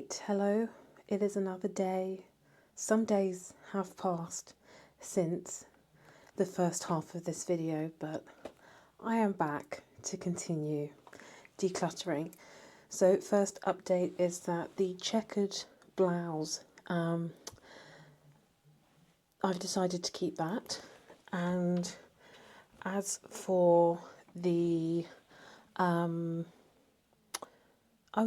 Right, hello. It is another day. Some days have passed since the first half of this video, but I am back to continue decluttering. So first update is that the checkered blouse, I've decided to keep that. And as for the, oh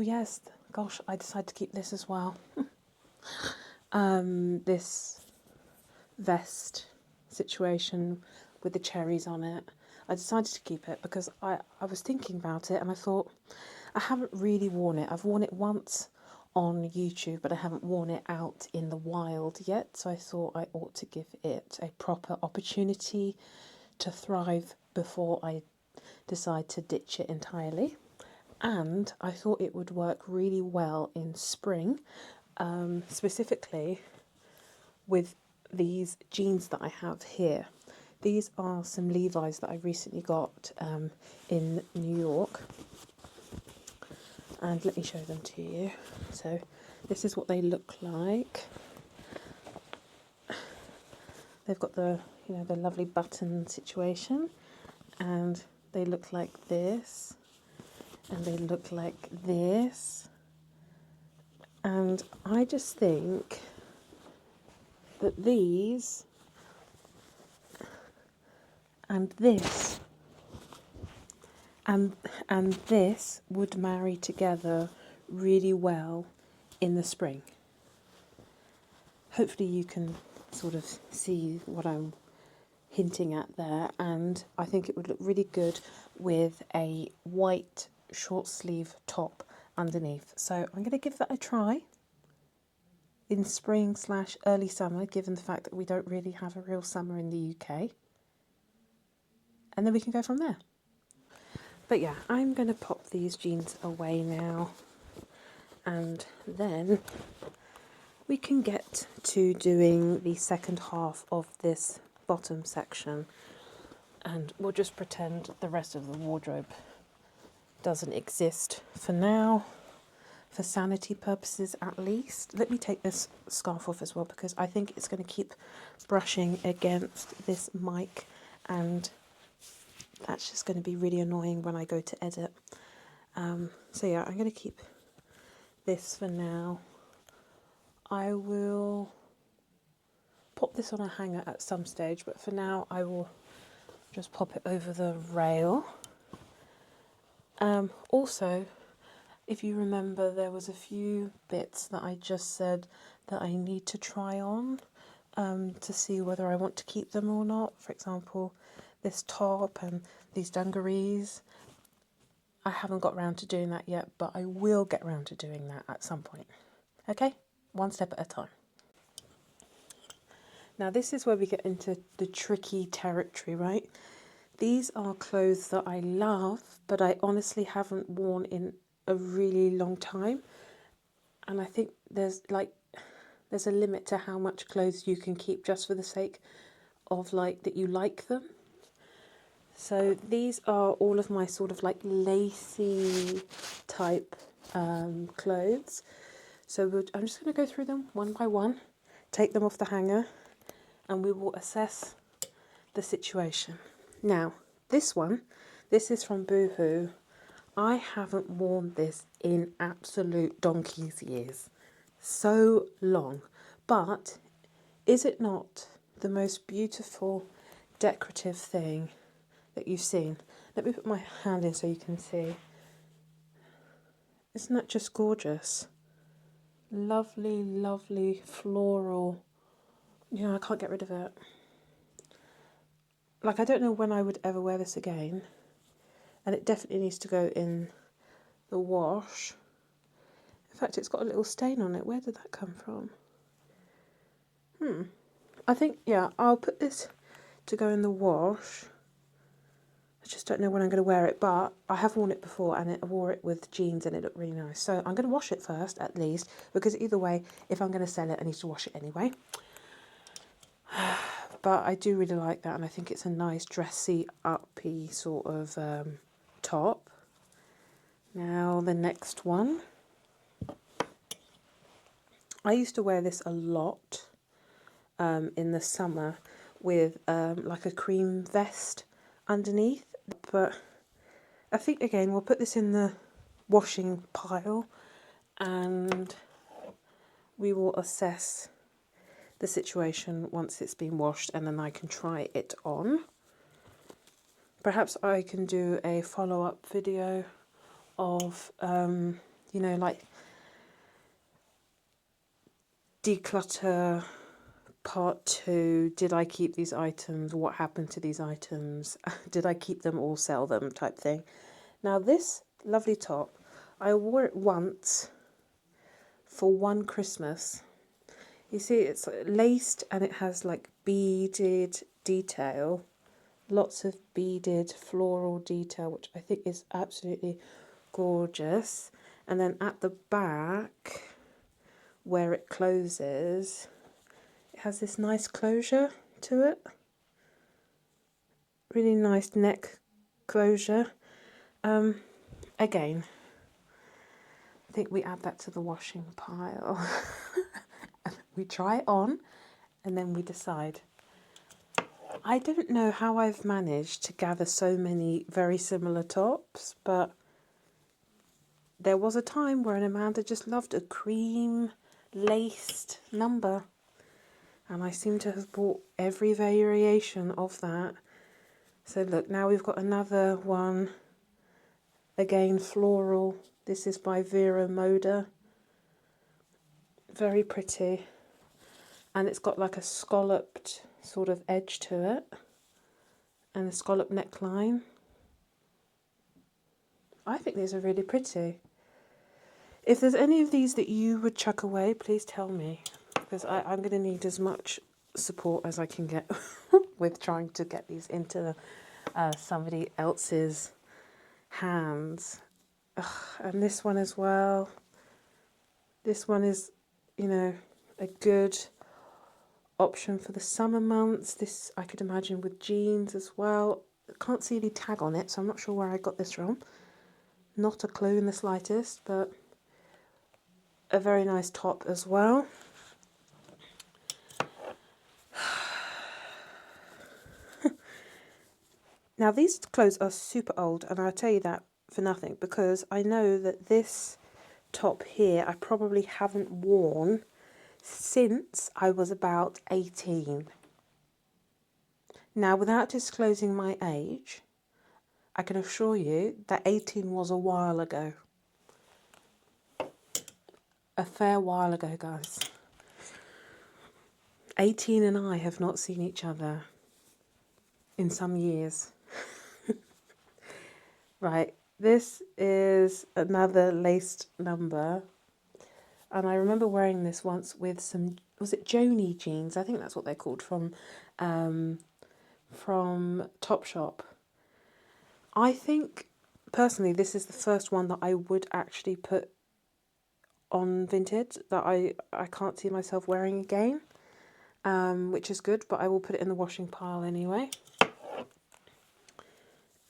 yes, gosh, I decided to keep this as well. This vest situation with the cherries on it. I decided to keep it because I was thinking about it and I thought I haven't really worn it. I've worn it once on YouTube, but I haven't worn it out in the wild yet. So I thought I ought to give it a proper opportunity to thrive before I decide to ditch it entirely. And I thought it would work really well in spring, specifically with these jeans that I have here. These are some Levi's that I recently got in New York. And let me show them to you. So this is what they look like. They've got the, the lovely button situation, and they look like this, and they look like this. And I just think that these and this and this would marry together really well in the spring. Hopefully you can sort of see what I'm hinting at there, and I think it would look really good with a white short sleeve top underneath. So I'm going to give that a try in spring / early summer, given the fact that we don't really have a real summer in the UK. And then we can go from there. But yeah, I'm going to pop these jeans away now. And then we can get to doing the second half of this bottom section. And we'll just pretend the rest of the wardrobe doesn't exist for now. For sanity purposes at least. Let me take this scarf off as well, because I think it's going to keep brushing against this mic, and that's just going to be really annoying when I go to edit. So yeah, I'm going to keep this for now. I will pop this on a hanger at some stage, but for now I will just pop it over the rail. Also, if you remember, there was a few bits that I just said that I need to try on to see whether I want to keep them or not. For example, this top and these dungarees. I haven't got round to doing that yet, but I will get round to doing that at some point. Okay? One step at a time. Now this is where we get into the tricky territory, right? These are clothes that I love, but I honestly haven't worn in a really long time. And I think there's a limit to how much clothes you can keep just for the sake of that you like them. So these are all of my sort of lacy type clothes. So I'm just going to go through them one by one, take them off the hanger, and we will assess the situation. Now, this is from Boohoo. I haven't worn this in absolute donkey's years. So long. But is it not the most beautiful decorative thing that you've seen? Let me put my hand in so you can see. Isn't that just gorgeous? Lovely, lovely floral. I can't get rid of it. I don't know when I would ever wear this again. And it definitely needs to go in the wash. In fact, it's got a little stain on it. Where did that come from? I think, yeah, I'll put this to go in the wash. I just don't know when I'm going to wear it, but I have worn it before, and I wore it with jeans and it looked really nice. So I'm going to wash it first, at least, because either way, if I'm going to sell it, I need to wash it anyway. But I do really like that, and I think it's a nice dressy, uppy sort of top. Now the next one. I used to wear this a lot in the summer with like a cream vest underneath, but I think again we'll put this in the washing pile and we will assess the situation once it's been washed, and then I can try it on. Perhaps I can do a follow-up video of you know, like declutter part 2, did I keep these items, what happened to these items, did I keep them or sell them type thing. Now this lovely top, I wore it once for one Christmas. You see it's laced and it has like beaded detail, lots of beaded floral detail, which I think is absolutely gorgeous. And then at the back where it closes, it has this nice closure to it. Really nice neck closure. Again, I think we add that to the washing pile. We try it on and then we decide. I don't know how I've managed to gather so many very similar tops, but there was a time where Amanda just loved a cream laced number. And I seem to have bought every variation of that. So look, now we've got another one. Again, floral. This is by Vera Moda. Very pretty. And it's got like a scalloped sort of edge to it. And a scallop neckline. I think these are really pretty. If there's any of these that you would chuck away, please tell me. Because I'm going to need as much support as I can get with trying to get these into somebody else's hands. Ugh, and this one as well. This one is, you know, a good option for the summer months. This I could imagine with jeans as well. I can't see any tag on it, so I'm not sure where I got this from. Not a clue in the slightest, but a very nice top as well. Now these clothes are super old, and I'll tell you that for nothing, because I know that this top here I probably haven't worn since I was about 18. Now, without disclosing my age, I can assure you that 18 was a while ago. A fair while ago, guys. 18 and I have not seen each other in some years. Right, this is another laced number. And I remember wearing this once with some, was it Joni jeans? I think that's what they're called, from Topshop. I think, personally, this is the first one that I would actually put on Vinted, that I can't see myself wearing again, which is good, but I will put it in the washing pile anyway.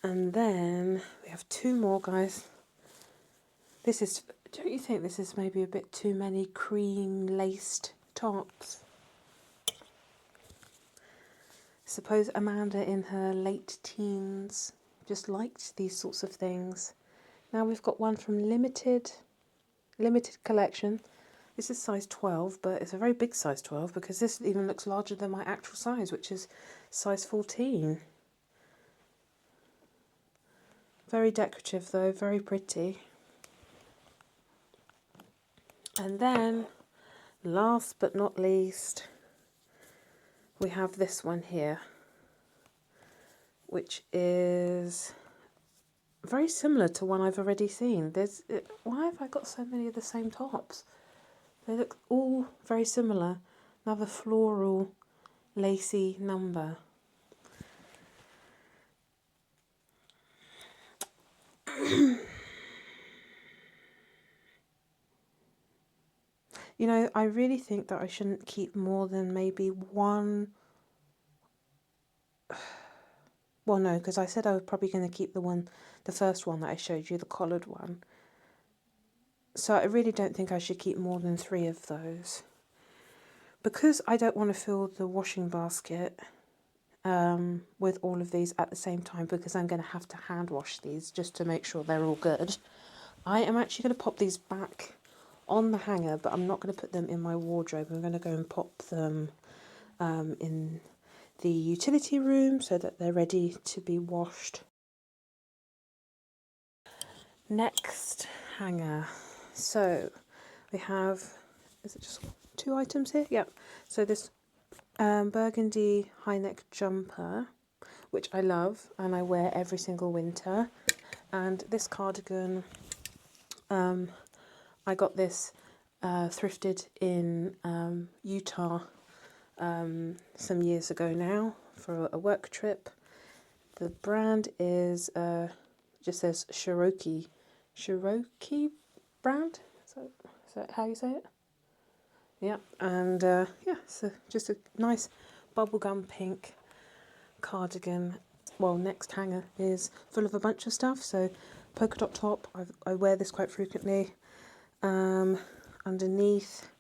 And then we have two more, guys. This is, don't you think this is maybe a bit too many cream laced tops? I suppose Amanda in her late teens just liked these sorts of things. Now we've got one from limited collection. This is size 12, but it's a very big size 12 because this even looks larger than my actual size, which is size 14. Very decorative though, very pretty. And then, last but not least, we have this one here, which is very similar to one I've already seen. Why have I got so many of the same tops? They look all very similar. Another floral, lacy number. You know, I really think that I shouldn't keep more than maybe one. Well, no, because I said I was probably going to keep the first one that I showed you, the collared one. So I really don't think I should keep more than 3 of those. Because I don't want to fill the washing basket with all of these at the same time, because I'm going to have to hand wash these just to make sure they're all good. I am actually going to pop these back on the hanger, but I'm not going to put them in my wardrobe. I'm going to go and pop them in the utility room so that they're ready to be washed. Next hanger. So we have, is it just 2 items here? Yep. So this burgundy high neck jumper, which I love and I wear every single winter. And this cardigan, I got this thrifted in Utah some years ago now for a work trip. The brand is just says Cherokee brand. Is that how you say it? Yeah, and yeah, so just a nice bubblegum pink cardigan. Well, next hanger is full of a bunch of stuff. So polka dot top, I wear this quite frequently. Underneath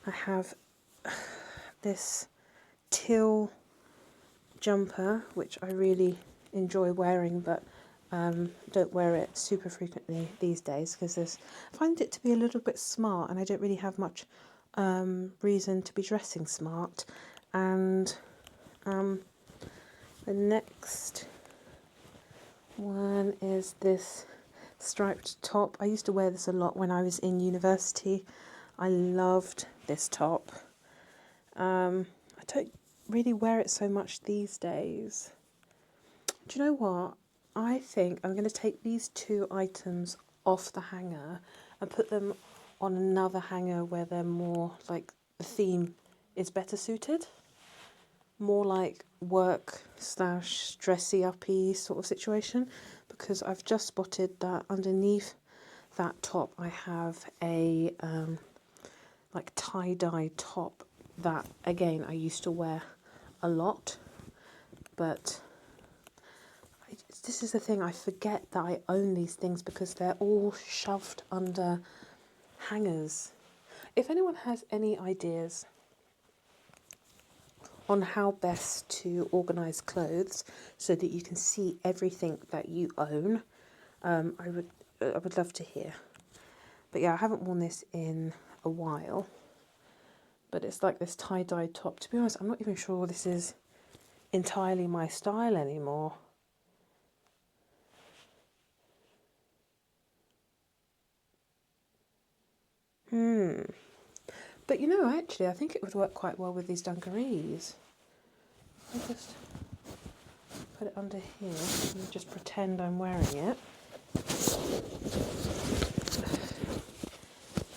I have this teal jumper, which I really enjoy wearing, but don't wear it super frequently these days because I find it to be a little bit smart and I don't really have much reason to be dressing smart. And the next one is this striped top. I used to wear this a lot when I was in university. I loved this top. I don't really wear it so much these days. Do you know what? I think I'm going to take these 2 items off the hanger and put them on another hanger where they're more like the theme is better suited. More like work / dressy uppy sort of situation, because I've just spotted that underneath that top I have a like tie-dye top that again I used to wear a lot, but this is the thing, I forget that I own these things because they're all shoved under hangers. If anyone has any ideas on how best to organise clothes so that you can see everything that you own, I would love to hear. But yeah, I haven't worn this in a while, but it's like this tie-dye top. To be honest, I'm not even sure this is entirely my style anymore. But you know, actually, I think it would work quite well with these dungarees. I'll just put it under here and just pretend I'm wearing it.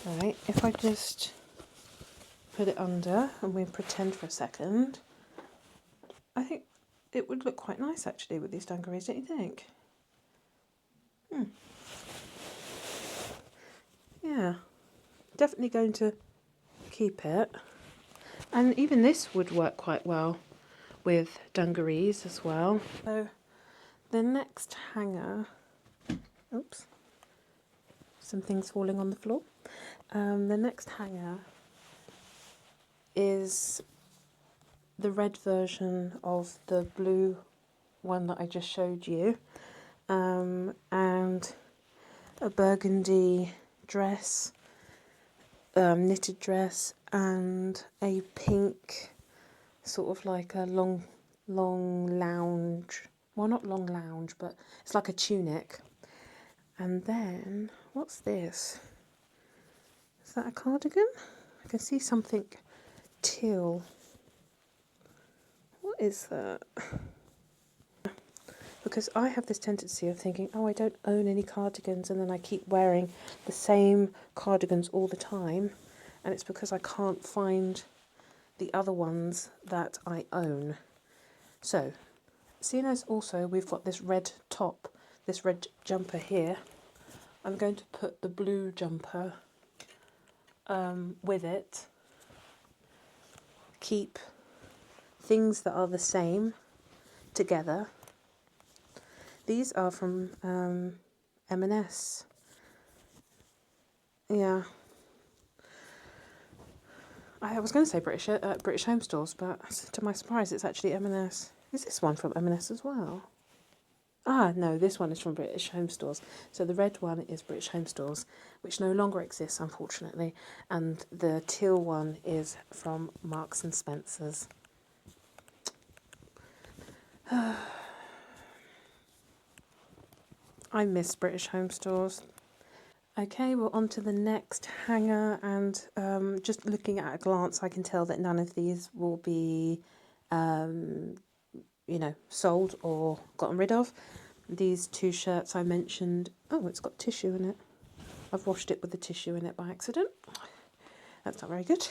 Right, if I just put it under and we pretend for a second, I think it would look quite nice actually with these dungarees, don't you think? Yeah, definitely going to keep it. And even this would work quite well with dungarees as well. So the next hanger, oops, some things falling on the floor. The next hanger is the red version of the blue one that I just showed you, and a burgundy dress, knitted dress, and a pink sort of like a long lounge, well, not long lounge, but it's like a tunic. And then what's this? Is that a cardigan? I can see something teal. What is that? Because I have this tendency of thinking, oh, I don't own any cardigans, and then I keep wearing the same cardigans all the time, and it's because I can't find the other ones that I own. So, seeing as also we've got this red top, this red jumper here, I'm going to put the blue jumper with it. Keep things that are the same together. These are from M&S. Yeah. I was going to say British Home Stores, but to my surprise, it's actually M&S. Is this one from M&S as well? Ah, no, this one is from British Home Stores. So the red one is British Home Stores, which no longer exists, unfortunately. And the teal one is from Marks and Spencer's. I miss British Home Stores. Okay, well, on to the next hanger, and just looking at a glance, I can tell that none of these will be, sold or gotten rid of. These two shirts I mentioned. Oh, it's got tissue in it. I've washed it with the tissue in it by accident. That's not very good.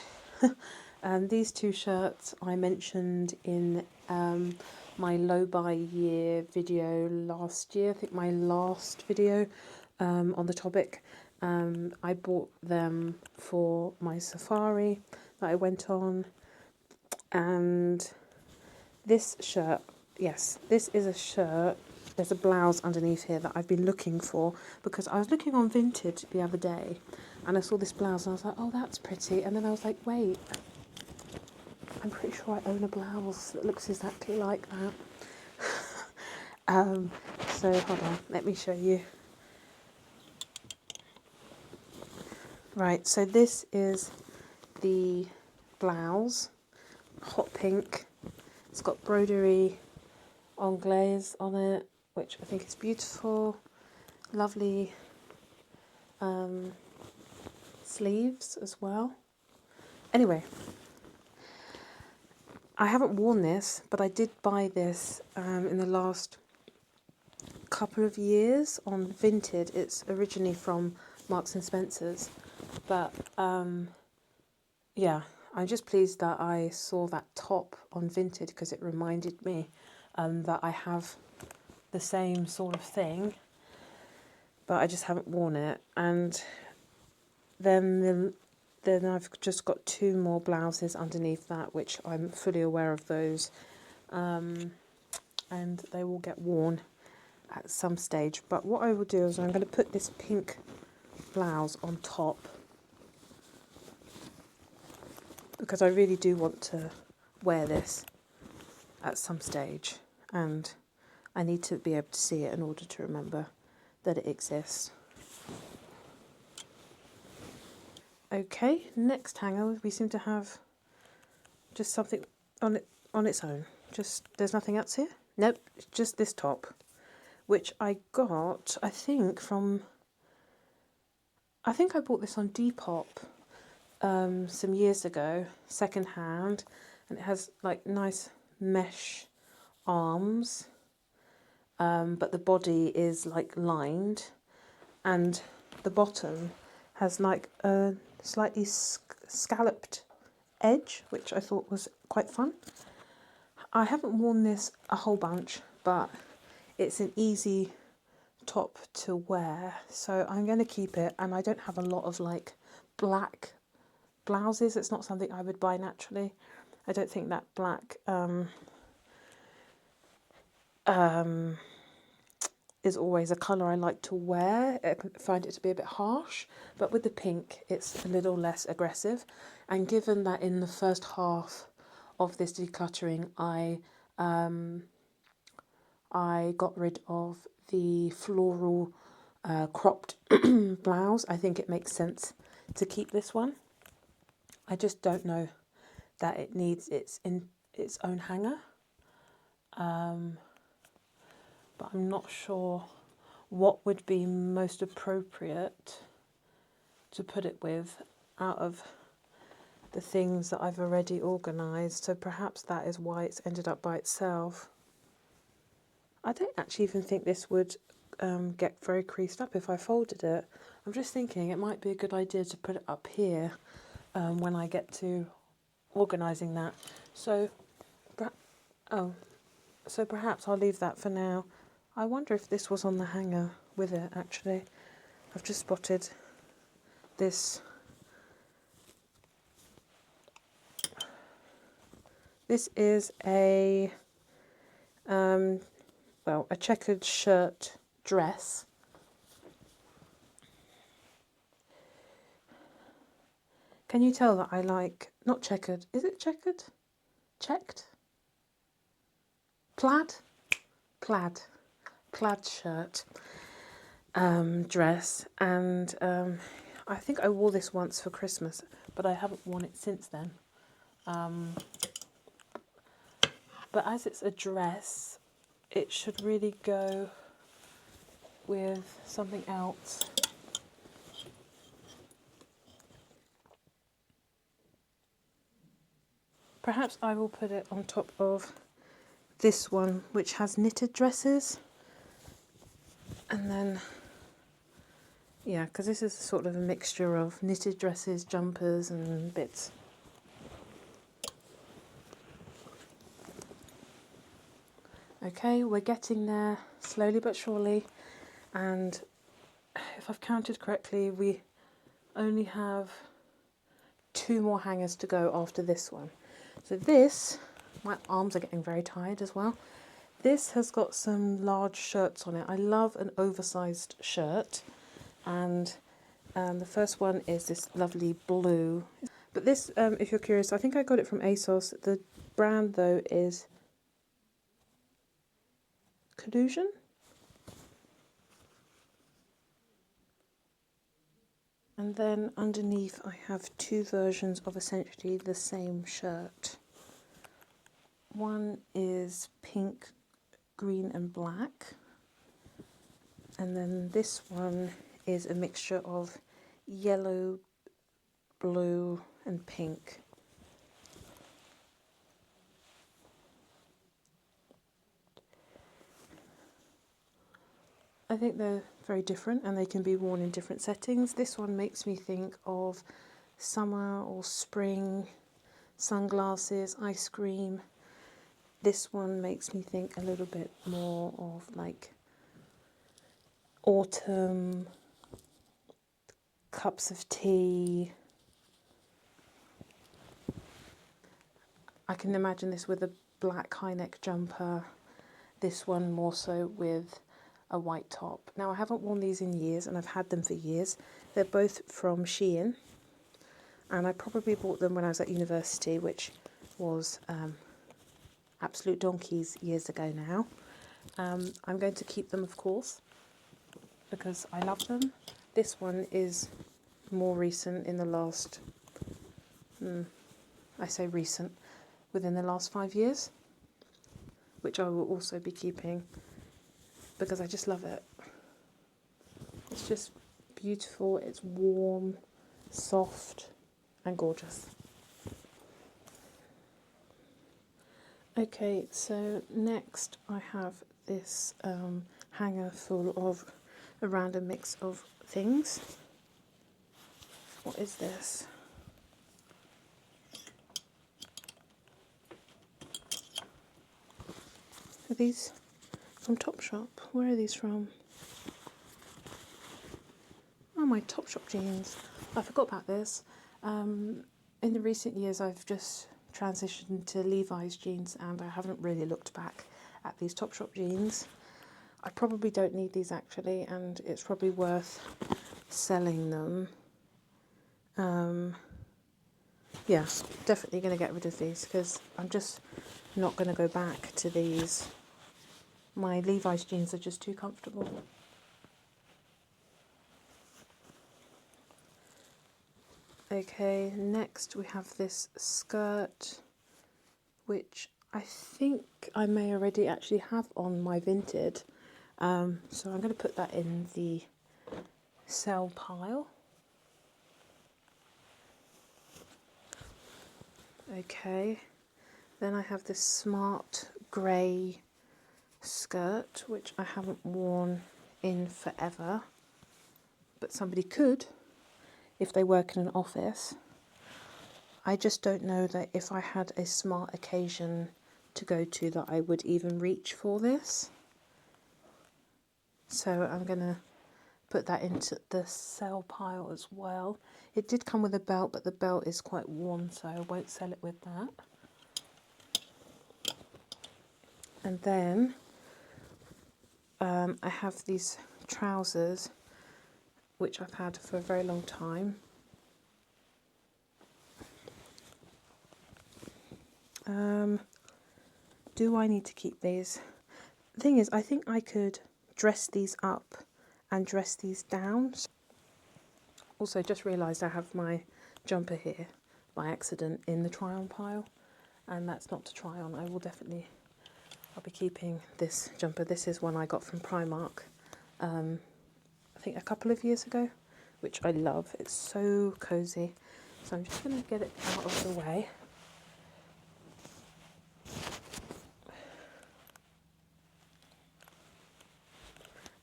And these two shirts I mentioned in my low buy year video last year. I think my last video on the topic. I bought them for my safari that I went on. And this shirt, yes, this is a shirt. There's a blouse underneath here that I've been looking for because I was looking on Vinted the other day and I saw this blouse and I was like, oh, that's pretty. And then I was like, wait, I'm pretty sure I own a blouse that looks exactly like that. So hold on, let me show you. Right, so this is the blouse, hot pink. It's got broderie anglaise on it, which I think is beautiful. Lovely sleeves as well. Anyway, I haven't worn this, but I did buy this in the last couple of years on Vinted. It's originally from Marks and Spencer's, but yeah, I'm just pleased that I saw that top on Vinted because it reminded me that I have the same sort of thing, but I just haven't worn it. And then I've just got two more blouses underneath that, which I'm fully aware of those, and they will get worn at some stage. But what I will do is I'm going to put this pink blouse on top because I really do want to wear this at some stage, and I need to be able to see it in order to remember that it exists. Okay, next hanger, we seem to have just something on its own. Just there's nothing else here. Nope, it's just this top, which I got, I think I bought this on Depop some years ago, second hand, and it has like nice mesh arms, but the body is like lined, and the bottom has like a slightly scalloped edge, which I thought was quite fun. I haven't worn this a whole bunch, but it's an easy top to wear, so I'm going to keep it. And I don't have a lot of like black blouses. It's not something I would buy naturally. I don't think that black is always a colour I like to wear. I find it to be a bit harsh, but with the pink it's a little less aggressive. And given that in the first half of this decluttering I got rid of the floral cropped blouse, I think it makes sense to keep this one. I just don't know that it needs its own hanger, but I'm not sure what would be most appropriate to put it with out of the things that I've already organised. So perhaps that is why it's ended up by itself. I don't actually even think this would get very creased up if I folded it. I'm just thinking it might be a good idea to put it up here when I get to organising that. So perhaps I'll leave that for now. I wonder if this was on the hanger with it, actually. I've just spotted this. This is a checkered shirt dress. Can you tell that I like, not checkered, is it checkered? Checked? Plaid? Plaid. Plaid shirt, dress, and I think I wore this once for Christmas, but I haven't worn it since then. But as it's a dress, it should really go with something else. Perhaps I will put it on top of this one, which has knitted dresses. And then, yeah, because this is sort of a mixture of knitted dresses, jumpers and bits. Okay, we're getting there slowly but surely. And if I've counted correctly, we only have 2 more hangers to go after this one. So this, my arms are getting very tired as well. This has got some large shirts on it. I love an oversized shirt. And the first one is this lovely blue. But this, if you're curious, I think I got it from ASOS. The brand though is Collusion. And then underneath I have 2 versions of essentially the same shirt. One is pink, green and black. And then this one is a mixture of yellow, blue and pink. I think they're very different and they can be worn in different settings. This one makes me think of summer or spring, sunglasses, ice cream. This one makes me think a little bit more of like autumn, cups of tea. I can imagine this with a black high neck jumper. This one more so with a white top. Now I haven't worn these in years and I've had them for years. They're both from Shein and I probably bought them when I was at university, which was absolute donkeys years ago now. I'm going to keep them, of course, because I love them. This one is more recent, in the last, I say recent, within the last 5 years, which I will also be keeping because I just love it. It's just beautiful, it's warm, soft and gorgeous. Okay, so next I have this hanger full of a random mix of things. What is this? Are these from Topshop? Where are these from? Oh, my Topshop jeans. I forgot about this. In the recent years I've just transitioned to Levi's jeans and I haven't really looked back at these Topshop jeans. I probably don't need these actually, and it's probably worth selling them. Yeah, definitely going to get rid of these because I'm just not going to go back to these. My Levi's jeans are just too comfortable. Okay, next we have this skirt, which I think I may already actually have on my Vinted. So I'm going to put that in the sell pile. Okay, then I have this smart grey skirt, which I haven't worn in forever, but somebody could if they work in an office. I just don't know that if I had a smart occasion to go to that I would even reach for this. So I'm going to put that into the sell pile as well. It did come with a belt, but the belt is quite worn, so I won't sell it with that. And then I have these trousers, which I've had for a very long time. Do I need to keep these? The thing is, I think I could dress these up and dress these down. Also, just realised I have my jumper here by accident in the try on pile, and that's not to try on. I'll be keeping this jumper. This is one I got from Primark, I think a couple of years ago, which I love. It's so cosy. So I'm just going to get it out of the way.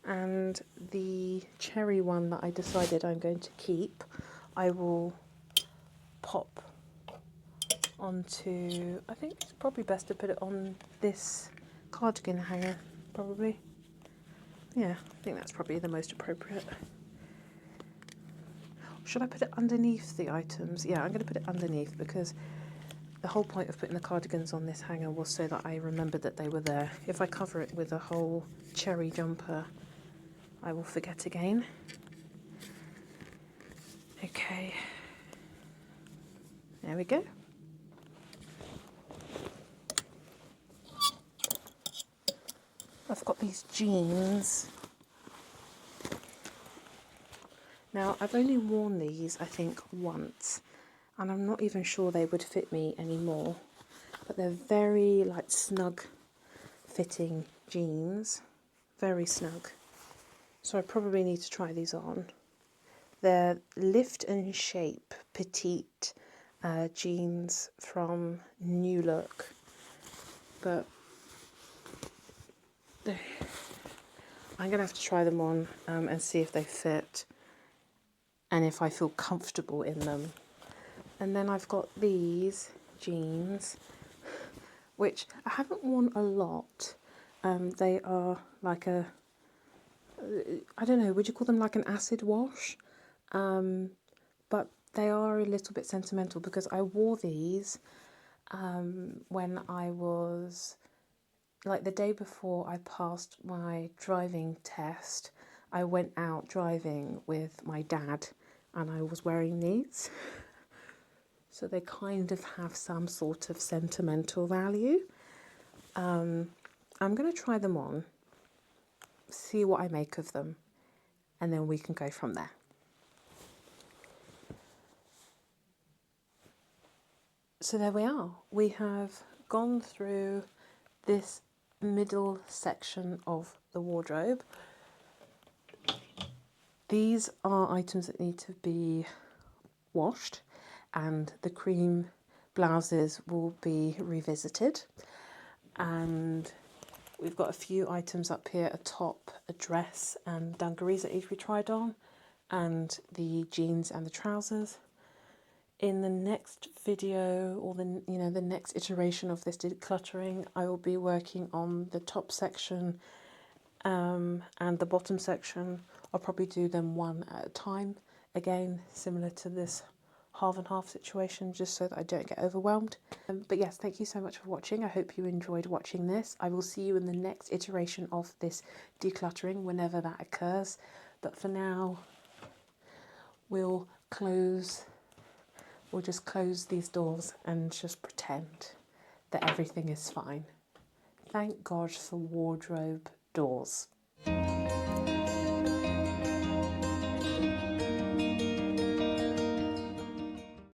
And the cherry one that I decided I'm going to keep, I will pop onto, I think it's probably best to put it on this cardigan hanger, probably. Yeah, I think that's probably the most appropriate. Should I put it underneath the items? Yeah, I'm going to put it underneath because the whole point of putting the cardigans on this hanger was so that I remembered that they were there. If I cover it with a whole cherry jumper, I will forget again. Okay, there we go. I've got these jeans. Now, I've only worn these, I think, once, and I'm not even sure they would fit me anymore, but they're very, like, snug fitting jeans, very snug, so I probably need to try these on. They're Lift and Shape petite jeans from New Look, but I'm going to have to try them on and see if they fit and if I feel comfortable in them. And then I've got these jeans, which I haven't worn a lot. They are like a, I don't know, would you call them like an acid wash? But they are a little bit sentimental because I wore these when I was, like the day before I passed my driving test, I went out driving with my dad and I was wearing these. So they kind of have some sort of sentimental value. I'm going to try them on, see what I make of them, and then we can go from there. So there we are. We have gone through this middle section of the wardrobe. These are items that need to be washed, and the cream blouses will be revisited. And we've got a few items up here, a top, a dress and dungarees that need to be tried on, and the jeans and the trousers. In the next video, or the next iteration of this decluttering, I will be working on the top section and the bottom section. I'll probably do them one at a time, again similar to this half and half situation, just so that I don't get overwhelmed. But yes, thank you so much for watching. I hope you enjoyed watching this. I will see you in the next iteration of this decluttering, whenever that occurs. But for now, we'll just close these doors and just pretend that everything is fine. Thank God for wardrobe doors.